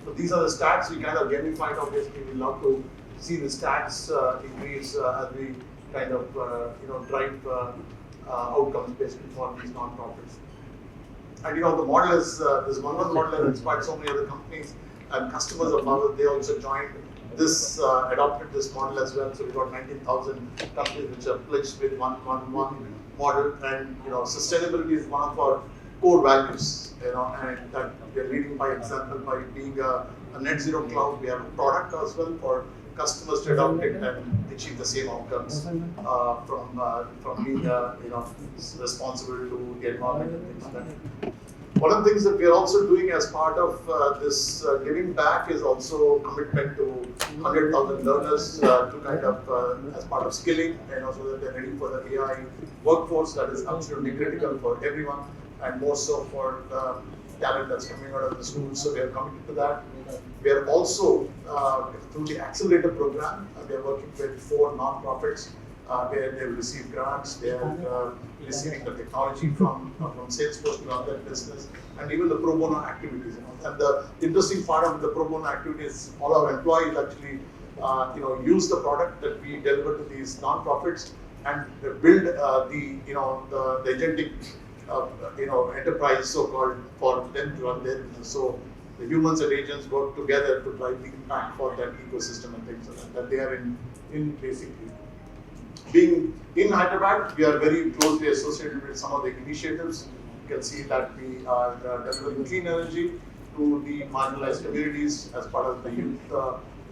So these are the stats we kind of gamified. Obviously, we love to see the stats increase as we kind of drive outcomes basically for these non-profits. And the model is this one model that inspired so many other companies and customers of ours. They also joined this, adopted this model as well. So we've got 19,000 companies which are pledged with one model. And sustainability is one of our core values. And that we are leading by example by being a net zero cloud. We have a product as well for customers to adopt it and achieve the same outcomes from being responsible to the environment and things like that. One of the things that we are also doing as part of this giving back is also commitment to 100,000 learners to kind of as part of skilling, so that they're ready for the AI workforce that is absolutely critical for everyone, and more so for the talent that's coming out of the schools. So we are committed to that. We are also through the accelerator program. We are working with 4 non-profits where they will receive grants. They are receiving the technology from Salesforce to run their business, and even the pro bono activities. And the interesting part of the pro bono activities, all our employees actually use the product that we deliver to these non-profits and build the agentic enterprise, so-called, for them to run their business. So the humans and agents work together to drive the impact for that ecosystem and things like that they are in basically. Being in Hyderabad, we are very closely associated with some of the initiatives. You can see that we are delivering clean energy to the marginalized communities as part of the Youth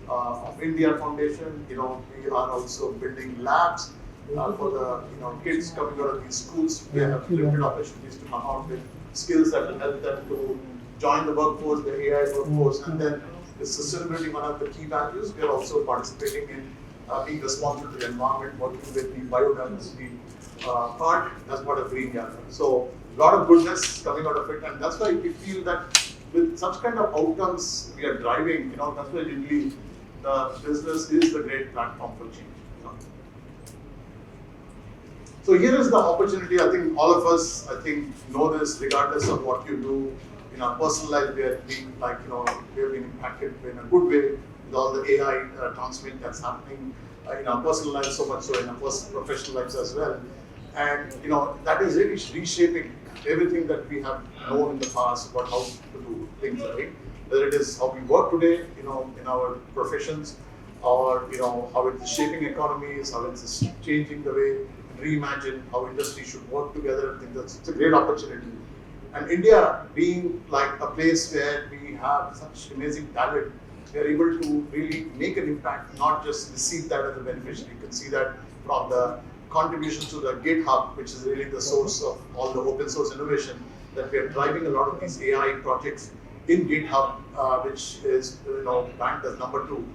of India Foundation. We are also building labs for the kids coming out of these schools. We have limited opportunities to come out with skills that will help them to join the workforce, the AI workforce, and then the sustainability, one of the key values. We are also participating in being responsible to the environment, working with the biodiversity part as part of Green Gather. So a lot of goodness coming out of it, and that's why we feel that with such kind of outcomes we are driving, that's why really the business is the great platform for change. So here is the opportunity. I think all of us, know this, regardless of what you do in our personal life. We are being we have been impacted in a good way with all the AI transformation that's happening in our personal lives, so much so in our professional lives as well. And that is really reshaping everything that we have known in the past about how to do things, right? Whether it is how we work today, in our professions, or how it is shaping economies, how it is changing the way, reimagine how industry should work together. I think it's a great opportunity. And India being like a place where we have such amazing talent, we are able to really make an impact, not just receive that as a beneficiary. You can see that from the contributions to the GitHub, which is really the source of all the open source innovation, that we are driving a lot of these AI projects in GitHub, which is ranked as number 2,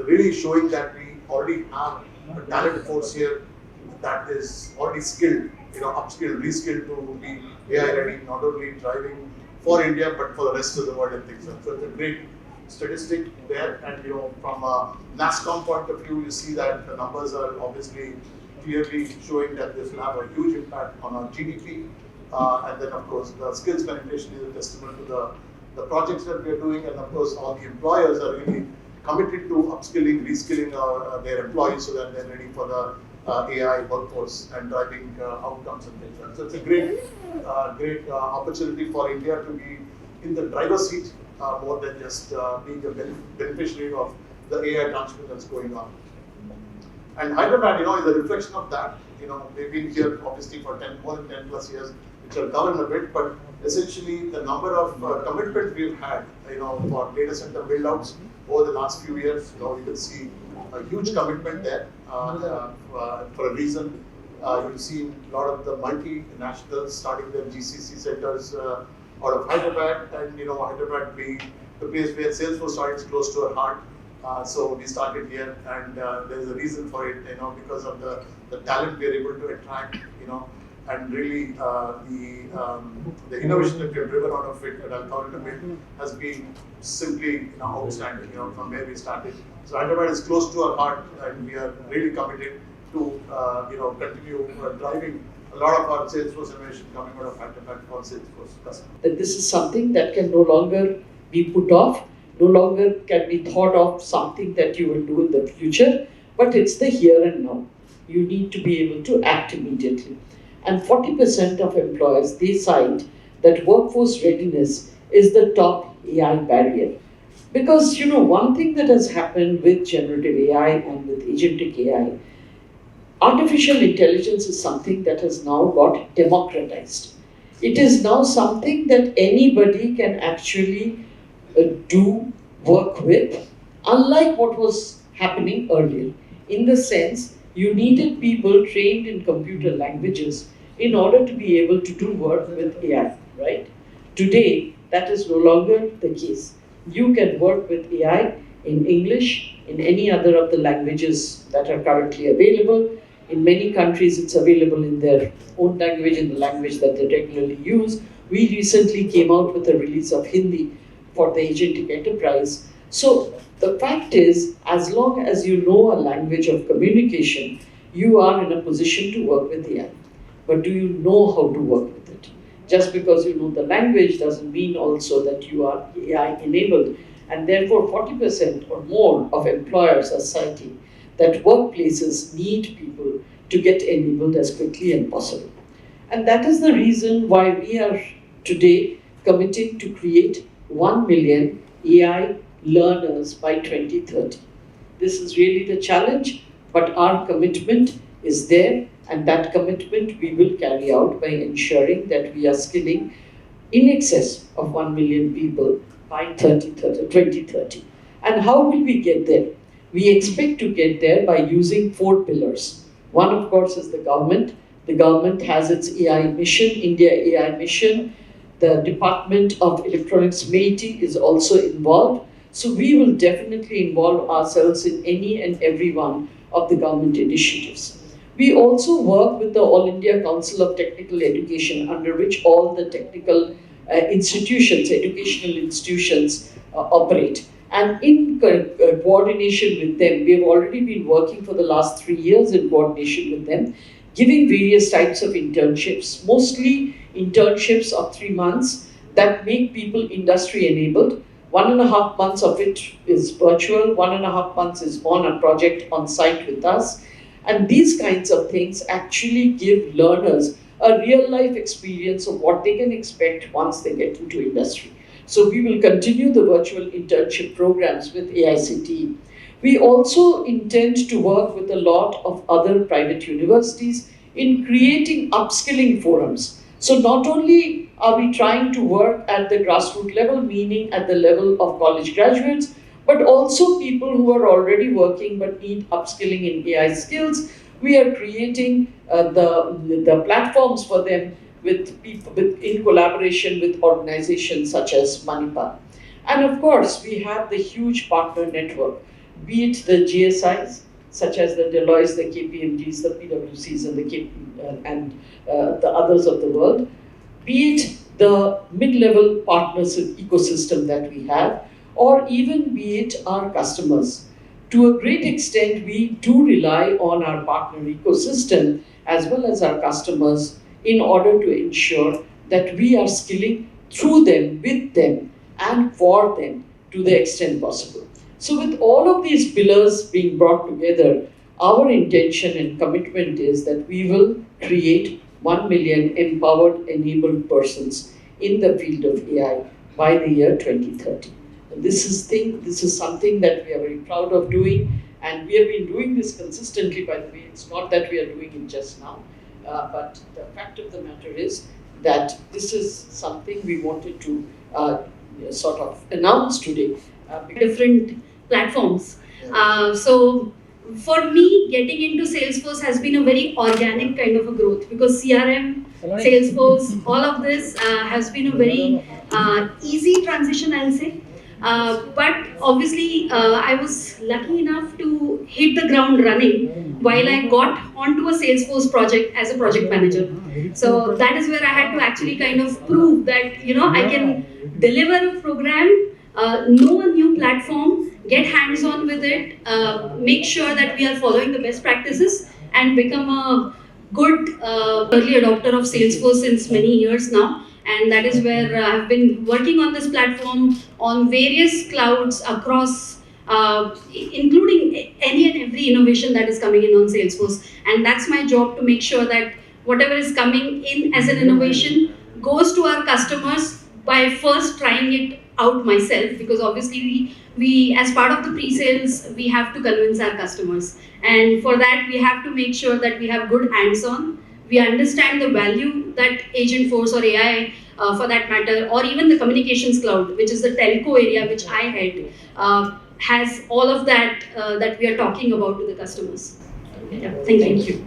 really showing that we already have a talent force here that is already skilled, upskilled, reskilled to be AI ready, not only driving for India but for the rest of the world and things like that. So it's a great statistic there, and from a NASSCOM point of view, you see that the numbers are obviously clearly showing that this will have a huge impact on our GDP, and then of course the skills penetration is a testament to the projects that we are doing, and of course all the employers are really committed to upskilling, reskilling their employees so that they're ready for the AI workforce and driving outcomes and things like that. So it's a great opportunity for India to be in the driver's seat more than just being a beneficiary of the AI transformation that's going on. And Hyderabad, is a reflection of that. They've been here obviously for more than 10 plus years, which I'll cover in a bit, but essentially the number of commitments we've had, for data center build-outs over the last few years, you can see a huge commitment there for a reason. You've seen a lot of the multinationals starting their GCC centers out of Hyderabad, and Hyderabad being the place where Salesforce started close to our heart. So we started here, and there's a reason for it, because of the talent we are able to attract, and really the innovation that we have driven out of it, that I'll cover in a bit, has been simply outstanding, from where we started. So Hyderabad is close to our heart, and we are really committed to continue driving a lot of our Salesforce innovation coming out of Hyderabad for Salesforce customers. That this is something that can no longer be put off. no longer can be thought of something that you will do in the future, but it's the here and now. You need to be able to act immediately. And 40% of employers, they cite that workforce readiness is the top AI barrier. Because one thing that has happened with generative AI and with agentic AI, artificial intelligence is something that has now got democratized. It is now something that anybody can actually do work with, unlike what was happening earlier. In the sense, you needed people trained in computer languages in order to be able to do work with AI, right? Today, that is no longer the case. You can work with AI in English, in any other of the languages that are currently available. In many countries, it's available in their own language, in the language that they regularly use. We recently came out with a release of Hindi for the agentic enterprise. So the fact is, as long as you know a language of communication, you are in a position to work with AI. But do you know how to work with it? Just because you know the language doesn't mean also that you are AI enabled. And therefore, 40% or more of employers are citing that workplaces need people to get enabled as quickly as possible. And that is the reason why we are today committing to create 1 million AI learners by 2030. This is really the challenge, but our commitment is there, and that commitment we will carry out by ensuring that we are skilling in excess of 1 million people by 2030. And how will we get there? We expect to get there by using 4 pillars. One, of course, is the government. The government has its AI mission, India AI mission. The Department of Electronics MeitY is also involved. So we will definitely involve ourselves in any and every one of the government initiatives. We also work with the All India Council of Technical Education, under which all the technical institutions, educational institutions operate. And in coordination with them, we have already been working for the last 3 years in coordination with them, giving various types of internships, mostly internships of 3 months that make people industry enabled. 1.5 months of it is virtual, 1.5 months is on a project on site with us. And these kinds of things actually give learners a real life experience of what they can expect once they get into industry. So we will continue the virtual internship programs with AICTE. We also intend to work with a lot of other private universities in creating upskilling forums. So not only are we trying to work at the grassroots level, meaning at the level of college graduates, but also people who are already working but need upskilling in AI skills. We are creating the platforms for them with people, in collaboration with organizations such as Manipal. And of course, we have the huge partner network, be it the GSIs, such as the Deloitte, the KPMGs, the PwCs, and the others of the world, be it the mid-level partners ecosystem that we have, or even be it our customers. To a great extent, we do rely on our partner ecosystem as well as our customers in order to ensure that we are skilling through them, with them, and for them to the extent possible. So with all of these pillars being brought together, our intention and commitment is that we will create 1 million empowered, enabled persons in the field of AI by the year 2030. This is something that we are very proud of doing, and we have been doing this consistently, by the way. It's not that we are doing it just now, but the fact of the matter is that this is something we wanted to sort of announce today. Different platforms. So for me, getting into Salesforce has been a very organic kind of a growth, because CRM, Salesforce, all of this has been a very easy transition, I'll say. But obviously, I was lucky enough to hit the ground running while I got onto a Salesforce project as a project manager. So that is where I had to actually kind of prove that I can deliver a program, know a new platform, get hands-on with it, make sure that we are following the best practices, and become a good early adopter of Salesforce since many years now. and that is where I've been working on this platform on various clouds across, including any and every innovation that is coming in on Salesforce. And that's my job, to make sure that whatever is coming in as an innovation goes to our customers by first trying it out myself, because obviously we as part of the pre-sales, we have to convince our customers, and for that we have to make sure that we have good hands-on, we understand the value that Agent Force or AI, for that matter, or even the communications cloud, which is the telco area which I head, has all of that that we are talking about to the customers. Yeah, thank you.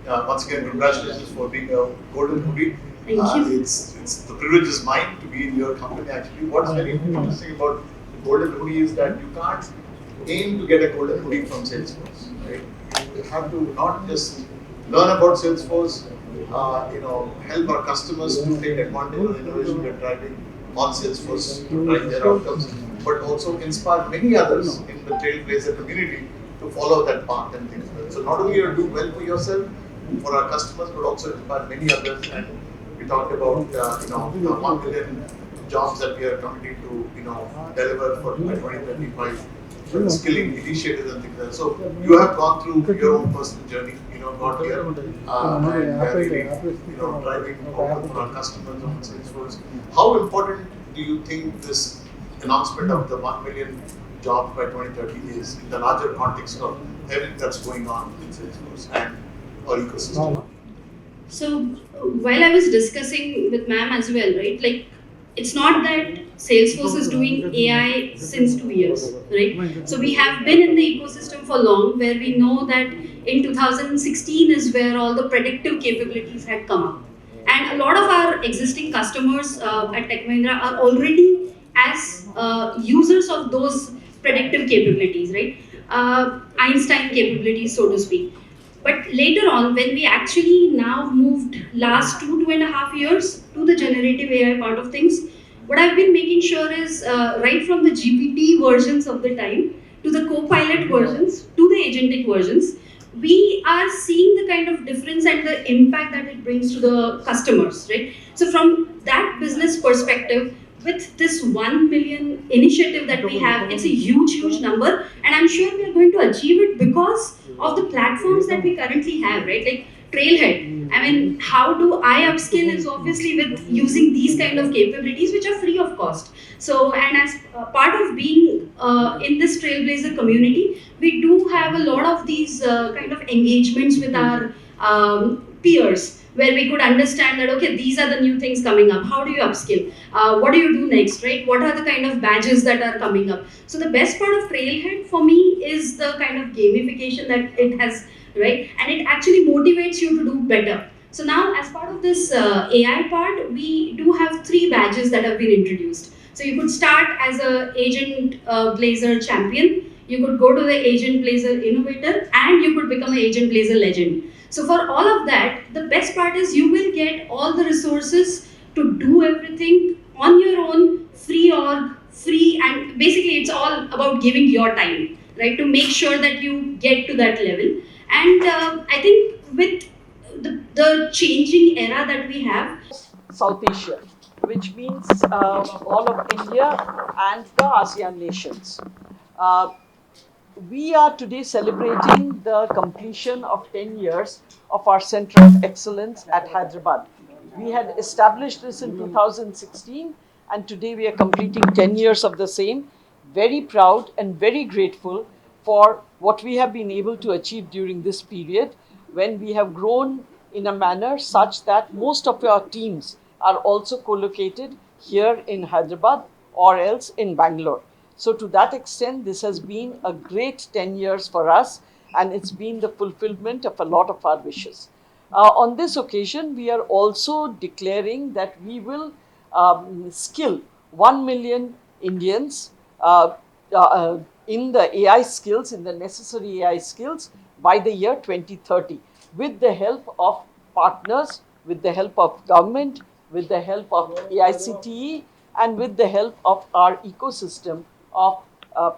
Once again, congratulations for being a golden hoodie. Thank you. It's the privilege is mine to be in your company actually. What's very interesting about the golden hoodie is that you can't aim to get a golden hoodie from Salesforce, right? You have to not just learn about Salesforce, help our customers to take advantage of the innovation we're driving on Salesforce to drive their outcomes, but also inspire many others in the Trailblazer community to follow that path and things like that. So not only you do well for yourself, for our customers, but also inspire many others. And we talked about the 1 million jobs that we are committing to deliver for by 2035, for the skilling initiatives and things like that. So you have gone through your own personal journey, got here, and really, driving forward for our customers on Salesforce. How important do you think this announcement of the 1 million jobs by 2030 is in the larger context of everything that's going on in Salesforce and our ecosystem? So while I was discussing with ma'am as well, right? Like, it's not that Salesforce is doing AI since 2 years, right? So we have been in the ecosystem for long, where we know that in 2016 is where all the predictive capabilities had come up. And a lot of our existing customers at Tech Mahindra are already as users of those predictive capabilities, right? Einstein capabilities, so to speak. But later on, when we actually now moved last 2.5 years to the generative AI part of things, what I've been making sure is right from the GPT versions of the time to the Copilot versions to the agentic versions, we are seeing the kind of difference and the impact that it brings to the customers, right? So from that business perspective, with this 1 million initiative that we have, it's a huge number, and I'm sure we are going to achieve it because of the platforms that we currently have, right? Like Trailhead. I mean, how do I upskill is obviously with using these kind of capabilities which are free of cost. So, and as part of being in this Trailblazer community, we do have a lot of these kind of engagements with our peers, where we could understand that, okay, these are the new things coming up. How do you upskill? What do you do next, right? What are the kind of badges that are coming up? So the best part of Trailhead for me is the kind of gamification that it has, right? And it actually motivates you to do better. So now, as part of this AI part, we do have 3 badges that have been introduced. So you could start as a Agent Blazer champion, you could go to the Agent Blazer innovator, and you could become an Agent Blazer legend. So for all of that, the best part is you will get all the resources to do everything on your own, free, and basically it's all about giving your time, right, to make sure that you get to that level. And I think with the changing era that we have, South Asia, which means all of India and the ASEAN nations. We are today celebrating the completion of 10 years of our Center of Excellence at Hyderabad. We had established this in 2016, and today we are completing 10 years of the same. Very proud and very grateful for what we have been able to achieve during this period, when we have grown in a manner such that most of our teams are also co-located here in Hyderabad or else in Bangalore. So to that extent, this has been a great 10 years for us, and it's been the fulfillment of a lot of our wishes. On this occasion, we are also declaring that we will skill 1 million Indians in the AI skills, in the necessary AI skills by the year 2030, with the help of partners, with the help of government, with the help of AICTE, and with the help of our ecosystem of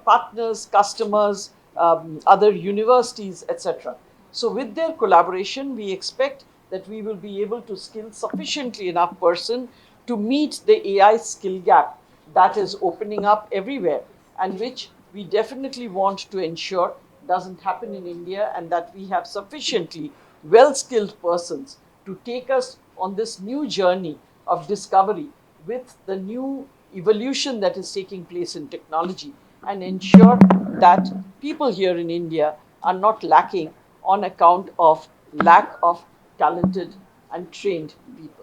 partners, customers, other universities, etc. So with their collaboration, we expect that we will be able to skill sufficiently enough person to meet the AI skill gap that is opening up everywhere, and which we definitely want to ensure doesn't happen in India, and that we have sufficiently well skilled persons to take us on this new journey of discovery with the new evolution that is taking place in technology, and ensure that people here in India are not lacking on account of lack of talented and trained people.